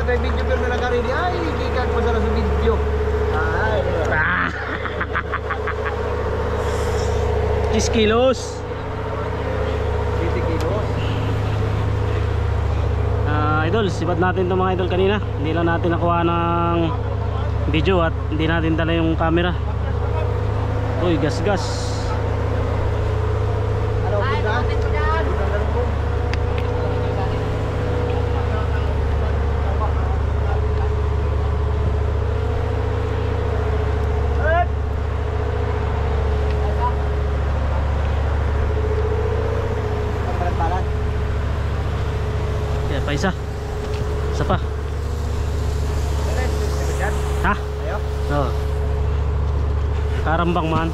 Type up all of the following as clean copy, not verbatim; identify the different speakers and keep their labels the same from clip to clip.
Speaker 1: kay video pero nagkarili ay gikan mo sa video. Ay.
Speaker 2: 10 kilos.
Speaker 1: 20 kilos.
Speaker 2: Idol, sibat natin itong mga idol kanina. Hindi lang natin nakuha ng video at hindi natin dala yung camera. Uy, gas-gas. Isa pa. Ha? Oo. Karambang man.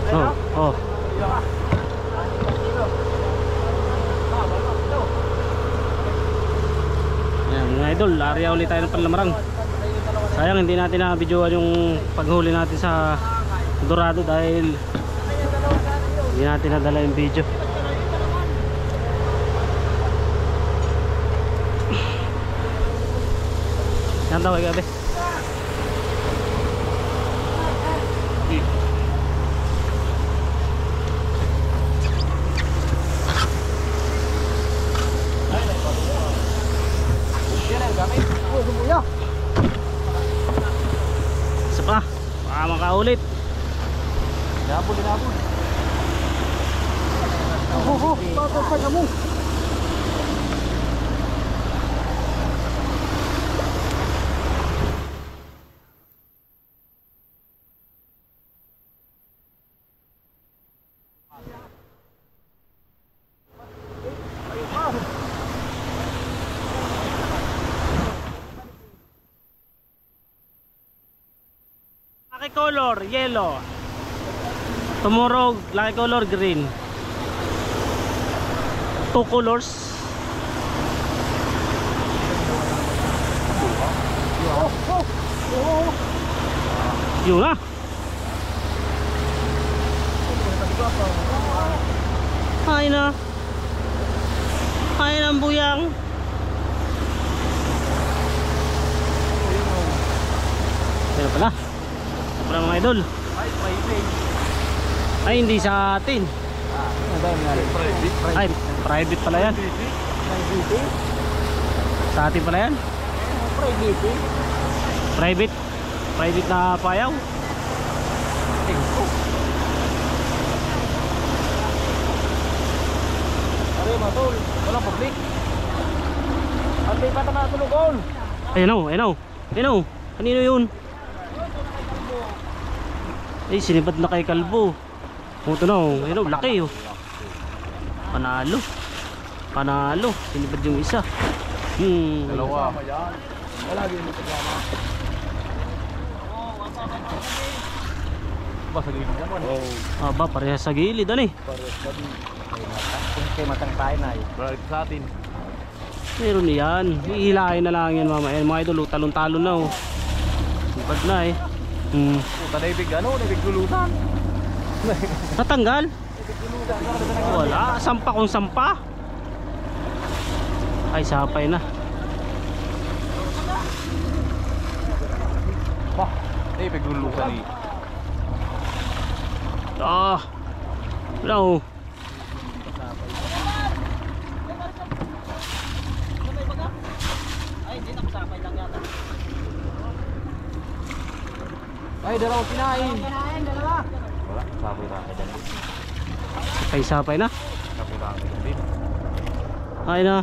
Speaker 2: Oo. Oo. Ayan mga idol, area ulit tayo ng Panlamarang. Sayang hindi natin na-videoan yung paghuli natin sa Dorado dahil hindi natin nadala yung video. Yan daw ay gabi. Isa pa, baka makaulit.
Speaker 1: Dabol. Bakit pa mo?
Speaker 2: Lucky color yellow. Tomorrow lucky color green. 2 colors. Yun na. Ay na. Ay ng buyang. Pero pala. Para mga idol. Ay hindi sa atin. Ay private pala yan. Sa atin pala yan. Private na payaw.
Speaker 1: Ari matol, wala public. Andi pa ta matulugon.
Speaker 2: Ayun. Kanino yun? Ay, sinibad na kay Kalbo. Ito na, ayun, laki oh. Panalo. Sinibad yung isa.
Speaker 1: Dalawa. Lagi mo kasama. Ba sa gilid naman.
Speaker 2: Aba, parehas sa gilid ano eh.
Speaker 1: Parehas sa gilid. Kay matang tayo na eh. Balik sa atin.
Speaker 2: Meron yan. Ihilahin na lang yan mama. Mga idol, talon-talon na oh. Sipad na eh.
Speaker 1: Puta na ibig naibig gulutan.
Speaker 2: Natanggal? Wala, sampa kung sampa. Ay, sapay na.
Speaker 1: Wah, naibig gulutan eh.
Speaker 2: No. Ay, hindi nakasapay lang yata.
Speaker 1: Ay, dalawang kinain. Dalawa. Wala, sapay din.
Speaker 2: Sapay na?
Speaker 1: Sapay din.
Speaker 2: Ay na.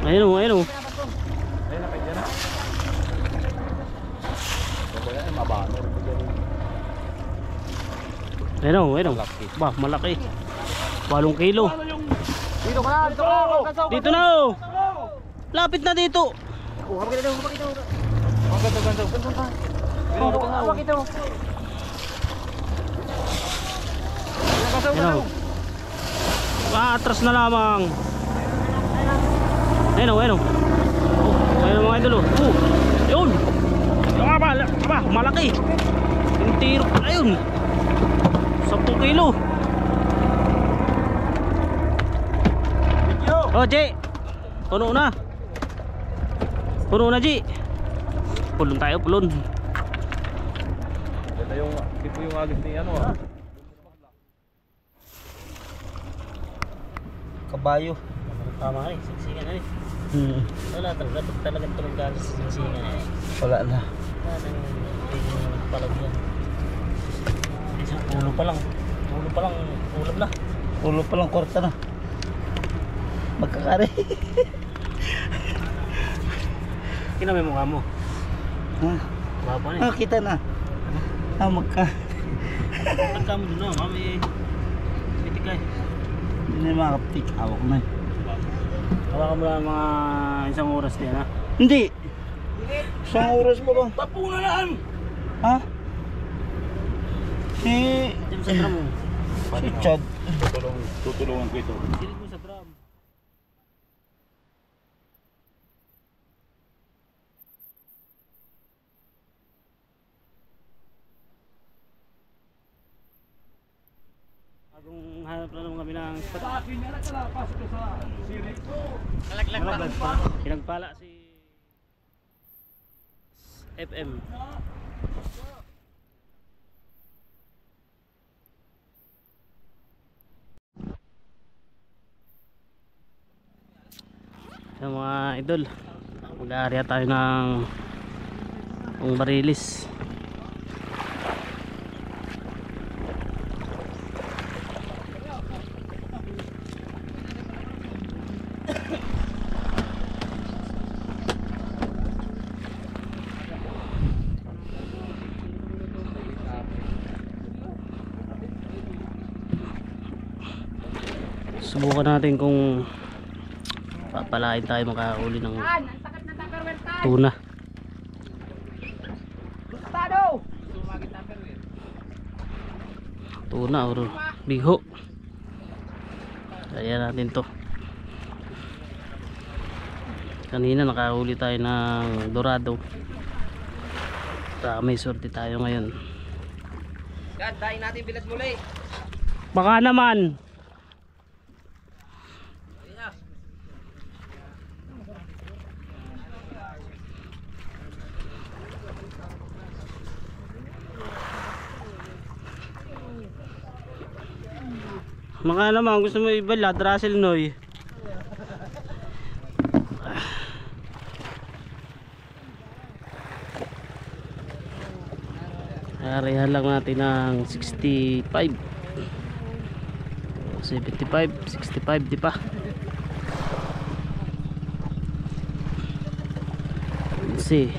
Speaker 2: Ayun o.
Speaker 1: Ayun na, kaya na. Kaya na, mabano.
Speaker 2: Ayun o. Bah, malaki. 8 kilo.
Speaker 1: Dito ka na,
Speaker 2: dito na o. Lapit na dito.
Speaker 1: Hawak ito. Hawak ito.
Speaker 2: Ayun o. Atras na lamang. Ayun o. Ayun mga idol o. Yun. Aba, malaki. Yung tiro pala yun. 10 kilo. O, Jay. Puno na. Puno na, G. Pulon tayo, pulon.
Speaker 1: Ganda yung tipo yung agis ni ano ah.
Speaker 3: Kabayo.
Speaker 2: Tama eh, singsingan na eh. Wala talagang tumagkagis sa singsingan eh.
Speaker 3: Wala na.
Speaker 2: Wala nang palag yan. Isang ulo pa lang. Ulo pa lang, ulam na.
Speaker 3: Ulo pa lang kwarta na. Magkakari.
Speaker 2: Kina may mukha mo.
Speaker 3: Ha?
Speaker 2: Baba na eh.
Speaker 3: Kita na.
Speaker 2: Pagka mo dun na, kami pitikay.
Speaker 3: Hindi na makapitik. Awak na.
Speaker 2: Hawakan mo lang mga isang oras din ha.
Speaker 3: Hindi. Isang oras pa lang.
Speaker 1: Papungalaan!
Speaker 3: Ha? Si...
Speaker 2: Diyan sa drum mo.
Speaker 3: Si Chad.
Speaker 1: Tutulungan ko ito.
Speaker 2: Silid mo sa drum. Bagong hanap na naman kami ng spot. Nalaglag pa. Pinagpala si FM. Yung mga idol, mag-aarya tayo ng barilis. Subukan natin kung papalain tayo makahuli ng tuna. Tuna or bigho. Kaya natin to. Kanina nakahuli tayo ng dorado. May sorte tayo ngayon.
Speaker 1: Yan, dahin natin bilas muli.
Speaker 2: Baka naman. Mga naman gusto mo ibalad Russell Noy. Arihan lang natin ng 65 75 65 di pa. Let's see.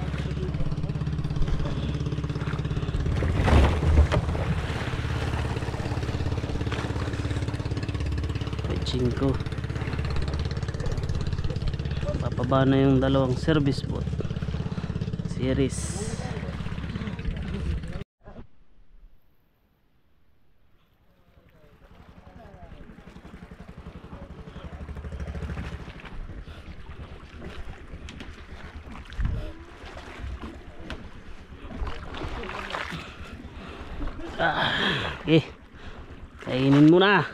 Speaker 2: Ko papaba na yung dalawang service boat series. Okay, kainin mo na.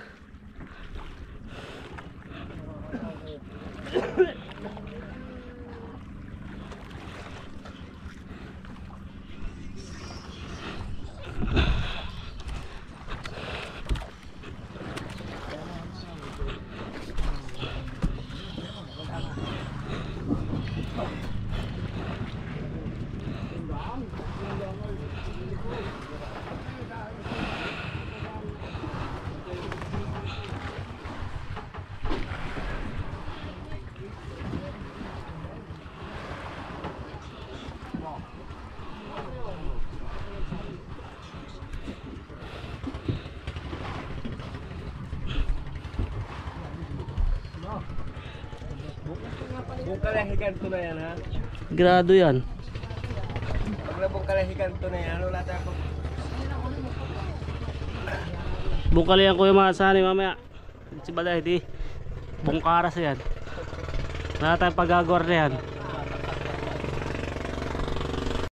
Speaker 1: Buong kalahigan to na yan ha.
Speaker 2: Grado yan.
Speaker 1: Pag nabong kalahigan to na yan, wala tayo.
Speaker 2: Bungkali yan kuya mga sani mamaya. Si Balay di bungkaras yan. Wala tayong pagagawar na yan.